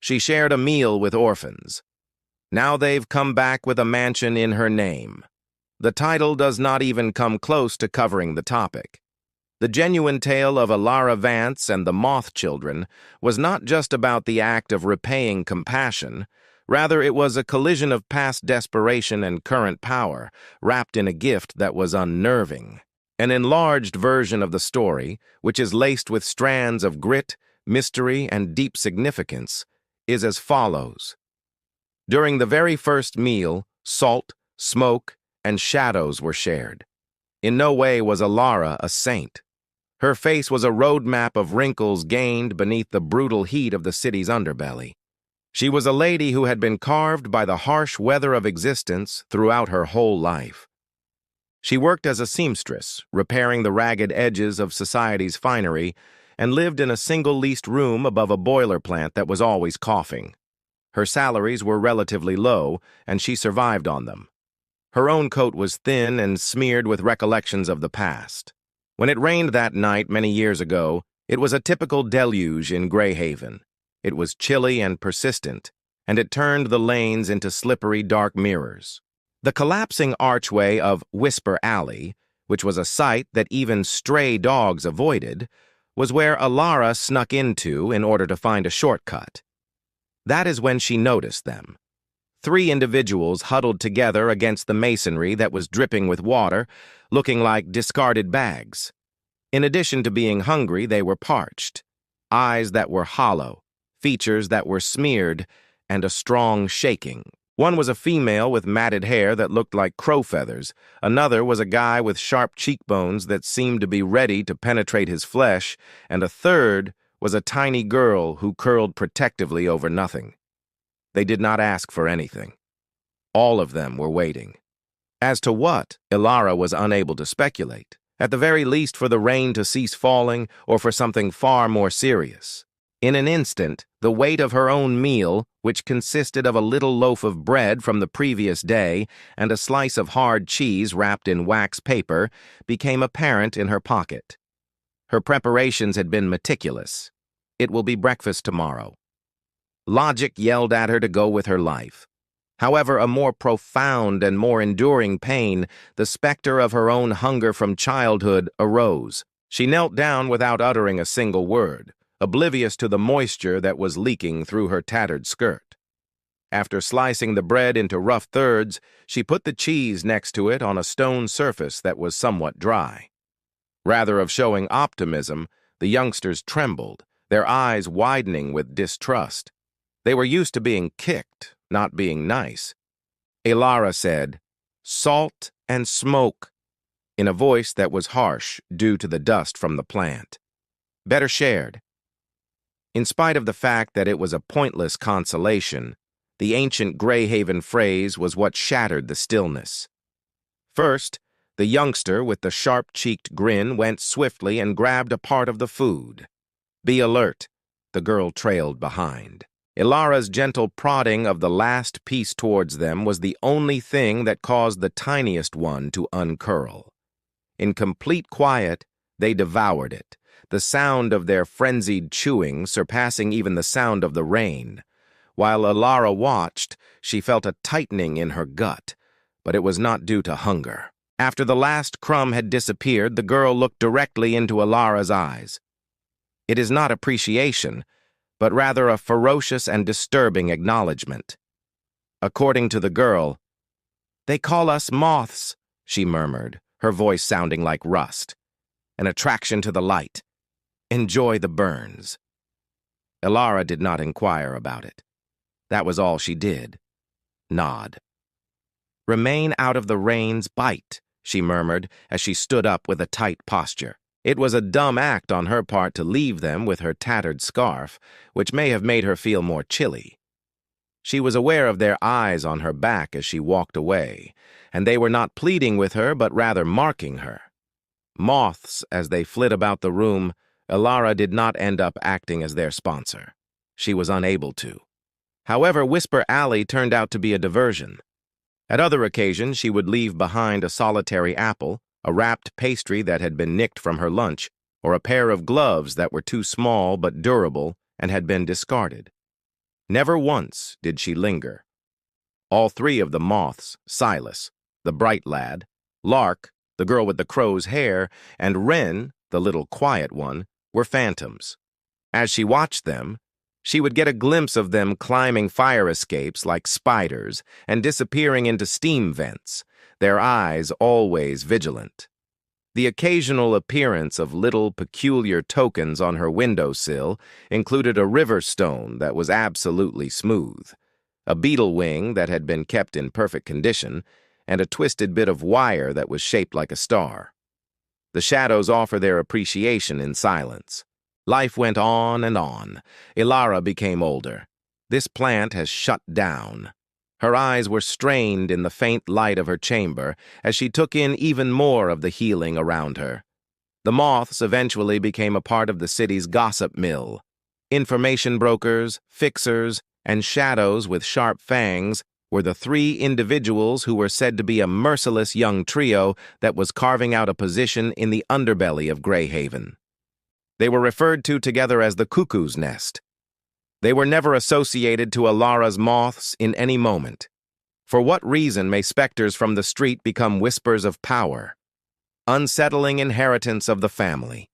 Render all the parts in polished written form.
She shared a meal with orphans. Now they've come back with a mansion in her name. The title does not even come close to covering the topic. The genuine tale of Elara Vance and the Moth Children was not just about the act of repaying compassion. Rather, it was a collision of past desperation and current power, wrapped in a gift that was unnerving. An enlarged version of the story, which is laced with strands of grit, mystery, and deep significance, is as follows. During the very first meal, salt, smoke, and shadows were shared. In no way was Elara a saint. Her face was a roadmap of wrinkles gained beneath the brutal heat of the city's underbelly. She was a lady who had been carved by the harsh weather of existence throughout her whole life. She worked as a seamstress, repairing the ragged edges of society's finery, and lived in a single leased room above a boiler plant that was always coughing. Her salaries were relatively low, and she survived on them. Her own coat was thin and smeared with recollections of the past. When it rained that night many years ago, it was a typical deluge in Greyhaven. It was chilly and persistent, and it turned the lanes into slippery, dark mirrors. The collapsing archway of Whisper Alley, which was a sight that even stray dogs avoided, was where Elara snuck into in order to find a shortcut. That is when she noticed them. 3 individuals huddled together against the masonry that was dripping with water, looking like discarded bags. In addition to being hungry, they were parched. Eyes that were hollow, features that were smeared, and a strong shaking. One was a female with matted hair that looked like crow feathers. Another was a guy with sharp cheekbones that seemed to be ready to penetrate his flesh, and a third was a tiny girl who curled protectively over nothing. They did not ask for anything. All of them were waiting. As to what, Elara was unable to speculate, at the very least for the rain to cease falling or for something far more serious. In an instant, the weight of her own meal, which consisted of a little loaf of bread from the previous day and a slice of hard cheese wrapped in wax paper, became apparent in her pocket. Her preparations had been meticulous. It will be breakfast tomorrow. Logic yelled at her to go with her life. However, a more profound and more enduring pain, the specter of her own hunger from childhood, arose. She knelt down without uttering a single word, oblivious to the moisture that was leaking through her tattered skirt. After slicing the bread into rough thirds, she put the cheese next to it on a stone surface that was somewhat dry. Rather of showing optimism, the youngsters trembled, their eyes widening with distrust. They were used to being kicked, not being nice. Elara said, "Salt and smoke," in a voice that was harsh due to the dust from the plant. Better shared. In spite of the fact that it was a pointless consolation, the ancient Greyhaven phrase was what shattered the stillness. First, the youngster with the sharp-cheeked grin went swiftly and grabbed a part of the food. "Be alert," the girl trailed behind. Elara's gentle prodding of the last piece towards them was the only thing that caused the tiniest one to uncurl. In complete quiet, they devoured it, the sound of their frenzied chewing surpassing even the sound of the rain. While Elara watched, she felt a tightening in her gut, but it was not due to hunger. After the last crumb had disappeared, the girl looked directly into Elara's eyes. It is not appreciation, but rather a ferocious and disturbing acknowledgement. According to the girl, "They call us moths," she murmured, her voice sounding like rust. "An attraction to the light. Enjoy the burns." Elara did not inquire about it. That was all she did. Nod. "Remain out of the rain's bite," she murmured as she stood up with a tight posture. It was a dumb act on her part to leave them with her tattered scarf, which may have made her feel more chilly. She was aware of their eyes on her back as she walked away, and they were not pleading with her but rather marking her. Moths, as they flit about the room, Elara did not end up acting as their sponsor. She was unable to. However, Whisper Alley turned out to be a diversion. At other occasions, she would leave behind a solitary apple, a wrapped pastry that had been nicked from her lunch, or a pair of gloves that were too small but durable and had been discarded. Never once did she linger. All three of the moths, Silas, the bright lad, Lark, the girl with the crow's hair, and Wren, the little quiet one, were phantoms. As she watched them, she would get a glimpse of them climbing fire escapes like spiders and disappearing into steam vents, their eyes always vigilant. The occasional appearance of little peculiar tokens on her windowsill included a river stone that was absolutely smooth, a beetle wing that had been kept in perfect condition, and a twisted bit of wire that was shaped like a star. The shadows offer their appreciation in silence. Life went on and on. Elara became older. This plant has shut down. Her eyes were strained in the faint light of her chamber as she took in even more of the healing around her. The moths eventually became a part of the city's gossip mill. Information brokers, fixers, and shadows with sharp fangs were the three individuals who were said to be a merciless young trio that was carving out a position in the underbelly of Greyhaven. They were referred to together as the Cuckoo's Nest. They were never associated to Elara's moths in any moment. For what reason may specters from the street become whispers of power? Unsettling inheritance of the family.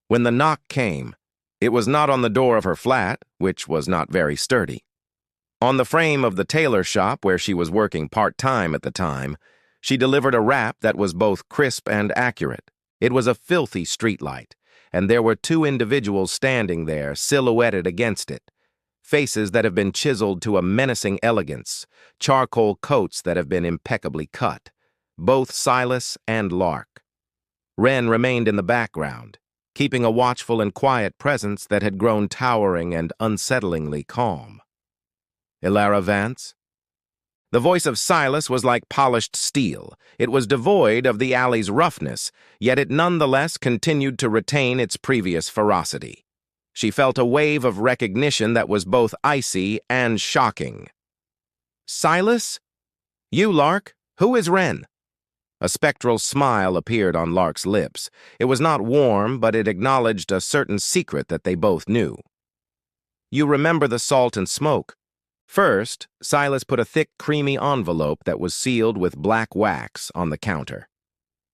When the knock came, it was not on the door of her flat, which was not very sturdy. On the frame of the tailor shop where she was working part-time at the time, she delivered a rap that was both crisp and accurate. It was a filthy streetlight, and there were two individuals standing there, silhouetted against it. Faces that have been chiseled to a menacing elegance, charcoal coats that have been impeccably cut. Both Silas and Lark. Wren remained in the background, keeping a watchful and quiet presence that had grown towering and unsettlingly calm. Elara Vance? The voice of Silas was like polished steel. It was devoid of the alley's roughness, yet it nonetheless continued to retain its previous ferocity. She felt a wave of recognition that was both icy and shocking. Silas? You, Lark? Who is Wren? A spectral smile appeared on Lark's lips. It was not warm, but it acknowledged a certain secret that they both knew. You remember the salt and smoke. First, Silas put a thick, creamy envelope that was sealed with black wax on the counter.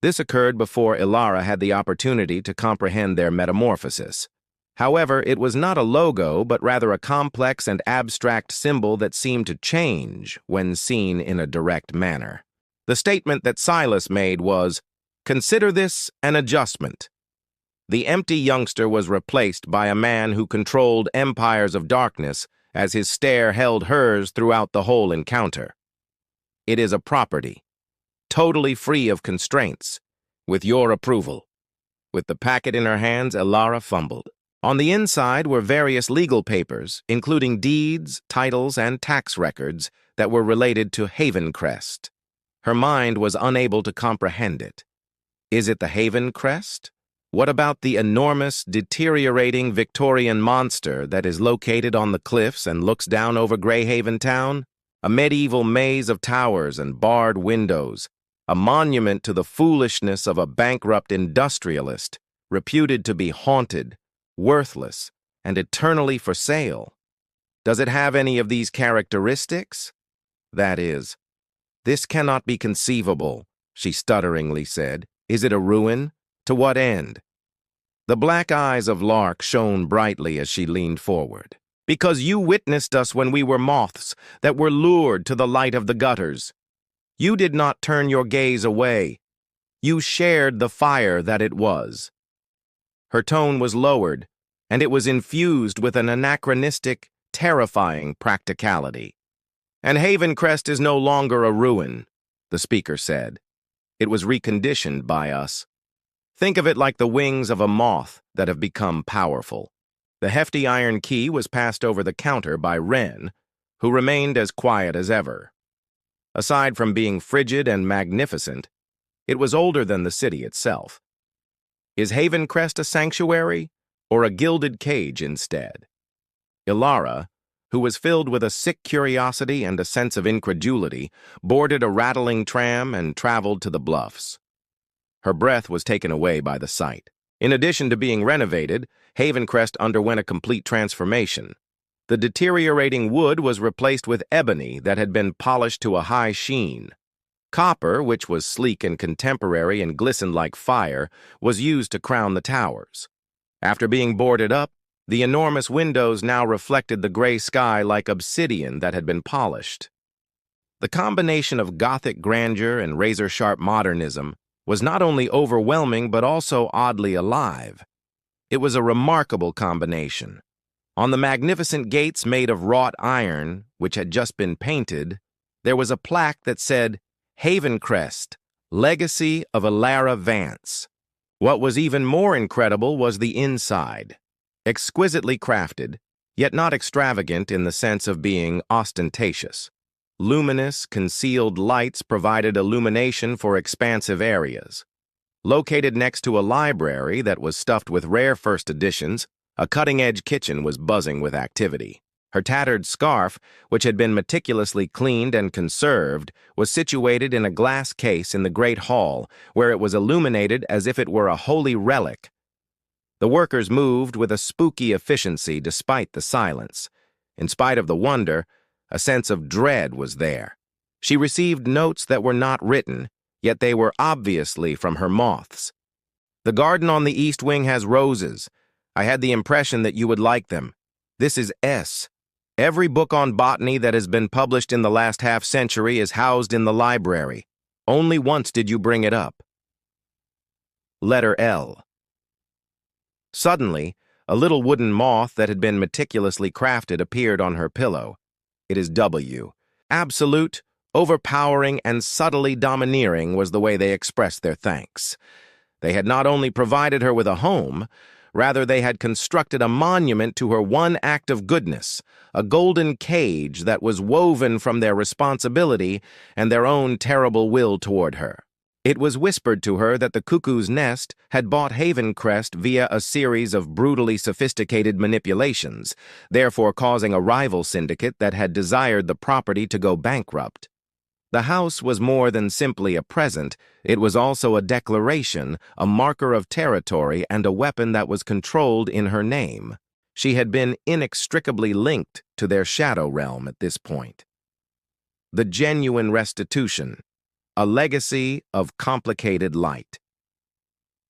This occurred before Elara had the opportunity to comprehend their metamorphosis. However, it was not a logo, but rather a complex and abstract symbol that seemed to change when seen in a direct manner. The statement that Silas made was, "Consider this an adjustment." The empty youngster was replaced by a man who controlled empires of darkness as his stare held hers throughout the whole encounter. It is a property, totally free of constraints, with your approval. With the packet in her hands, Elara fumbled. On the inside were various legal papers, including deeds, titles, and tax records that were related to Haven Crest. Her mind was unable to comprehend it. Is it the Haven Crest? What about the enormous, deteriorating Victorian monster that is located on the cliffs and looks down over Greyhaven town? A medieval maze of towers and barred windows, a monument to the foolishness of a bankrupt industrialist, reputed to be haunted, worthless, and eternally for sale. Does it have any of these characteristics? That is, this cannot be conceivable, she stutteringly said. Is it a ruin? To what end? The black eyes of Lark shone brightly as she leaned forward. Because you witnessed us when we were moths that were lured to the light of the gutters. You did not turn your gaze away. You shared the fire that it was. Her tone was lowered, and it was infused with an anachronistic, terrifying practicality. And Haven Crest is no longer a ruin, the speaker said. It was reconditioned by us. Think of it like the wings of a moth that have become powerful. The hefty iron key was passed over the counter by Wren, who remained as quiet as ever. Aside from being frigid and magnificent, it was older than the city itself. Is Haven Crest a sanctuary, or a gilded cage instead? Elara, who was filled with a sick curiosity and a sense of incredulity, boarded a rattling tram and traveled to the bluffs. Her breath was taken away by the sight. In addition to being renovated, Haven Crest underwent a complete transformation. The deteriorating wood was replaced with ebony that had been polished to a high sheen. Copper, which was sleek and contemporary and glistened like fire, was used to crown the towers. After being boarded up, the enormous windows now reflected the gray sky like obsidian that had been polished. The combination of Gothic grandeur and razor-sharp modernism was not only overwhelming but also oddly alive. It was a remarkable combination. On the magnificent gates made of wrought iron, which had just been painted, there was a plaque that said, "Havencrest, Legacy of Elara Vance." What was even more incredible was the inside. Exquisitely crafted, yet not extravagant in the sense of being ostentatious. Luminous, concealed lights provided illumination for expansive areas. Located next to a library that was stuffed with rare first editions, a cutting-edge kitchen was buzzing with activity. Her tattered scarf, which had been meticulously cleaned and conserved, was situated in a glass case in the great hall, where it was illuminated as if it were a holy relic. The workers moved with a spooky efficiency despite the silence. In spite of the wonder, a sense of dread was there. She received notes that were not written, yet they were obviously from her moths. "The garden on the east wing has roses. I had the impression that you would like them. This is S. Every book on botany that has been published in the last half-century is housed in the library. Only once did you bring it up." Letter L. Suddenly, a little wooden moth that had been meticulously crafted appeared on her pillow. It is W. Absolute, overpowering, and subtly domineering was the way they expressed their thanks. They had not only provided her with a home, rather they had constructed a monument to her one act of goodness, a golden cage that was woven from their responsibility and their own terrible will toward her. It was whispered to her that the cuckoo's nest had bought Havencrest via a series of brutally sophisticated manipulations, therefore causing a rival syndicate that had desired the property to go bankrupt. The house was more than simply a present, it was also a declaration, a marker of territory, and a weapon that was controlled in her name. She had been inextricably linked to their shadow realm at this point. The genuine restitution. A legacy of complicated light.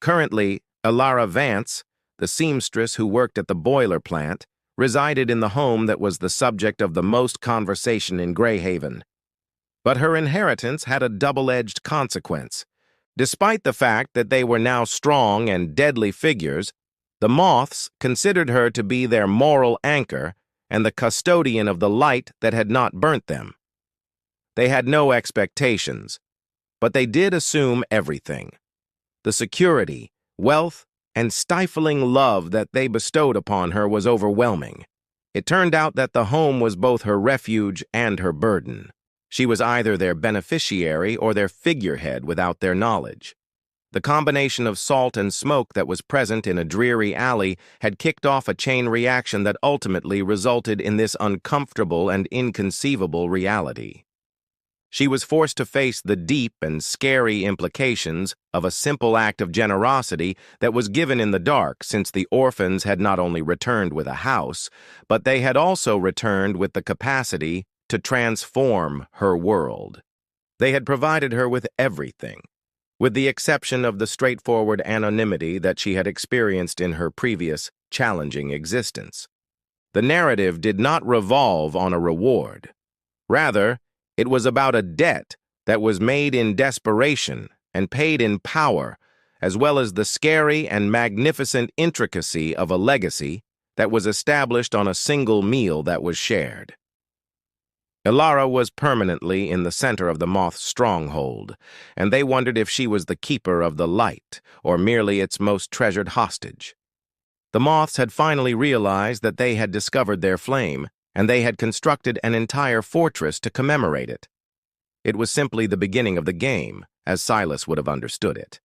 Currently, Elara Vance, the seamstress who worked at the boiler plant, resided in the home that was the subject of the most conversation in Greyhaven. But her inheritance had a double-edged consequence. Despite the fact that they were now strong and deadly figures, the moths considered her to be their moral anchor and the custodian of the light that had not burnt them. They had no expectations, but they did assume everything. The security, wealth, and stifling love that they bestowed upon her was overwhelming. It turned out that the home was both her refuge and her burden. She was either their beneficiary or their figurehead without their knowledge. The combination of salt and smoke that was present in a dreary alley had kicked off a chain reaction that ultimately resulted in this uncomfortable and inconceivable reality. She was forced to face the deep and scary implications of a simple act of generosity that was given in the dark, since the orphans had not only returned with a house, but they had also returned with the capacity to transform her world. They had provided her with everything, with the exception of the straightforward anonymity that she had experienced in her previous, challenging existence. The narrative did not revolve on a reward. Rather, it was about a debt that was made in desperation and paid in power, as well as the scary and magnificent intricacy of a legacy that was established on a single meal that was shared. Elara was permanently in the center of the moth's stronghold, and they wondered if she was the keeper of the light or merely its most treasured hostage. The moths had finally realized that they had discovered their flame, and they had constructed an entire fortress to commemorate it. It was simply the beginning of the game, as Silas would have understood it.